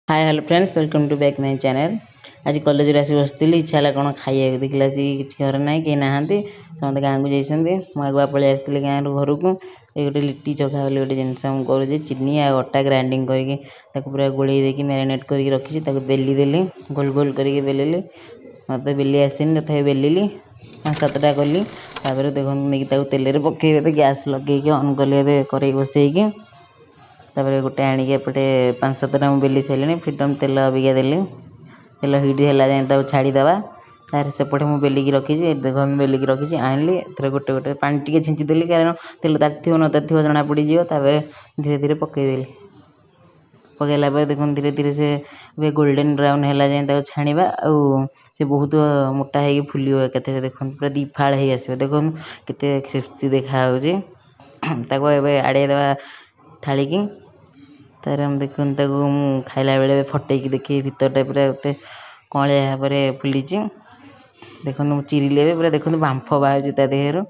Hi hello friends welcome to back my channel. आज college रे आसी बसतिली इच्छा हला कोन खाइया देखला जी किछ घर नै के नाहंती समते गां को जैसंती म आगुआ पळे आस्तिले गां रो घर को ए गोटे लिट्टी चोखा वाली गोटे जिंस हम करू जे चिन्नी आ आटा ग्राइंडिंग करके ताको पूरा गोळी देकी मैरिनेट करके रखी ताको बेली देली गोल गोल करके बेलिली मते बेली आसिन तथे बेलिली 5-7टा कली तापर देखन नेकी ताको तेल रे पके दे गैस लगे के ऑन करले बे करे बसई के तापर गोटे आनी के पटे 5-7टा मु बेली सेलेनी फिटम तेल अबिगा देली तेल हीट होला जाय ताको छाड़ी दबा तार सेपटे मु बेली की रखी छी देखन बेली की रखी छी आनली एथरे गोटे गोटे पानी टिके छिंची देली कारण तेल ताथियो न ताथियो जना पड़ी जियो तापर धीरे धीरे पके देली पकेला पर देखन धीरे धीरे से वे गोल्डन ब्राउन होला जाय ताको छाणीबा आ से बहुत मोटा हे फुलियो केते देखन पूरा दी फाळ हे आसीबो देखन केते क्रिस्पी देखा होजी ताको एबे आडे दबा थाली की तार हम देखन ताको खाइला बेले फटै की देखि भीतर टाइप रे उते कळिया परे फुलीची देखन चिरी लेबे पूरा देखन बांफो बाहर ता देहरो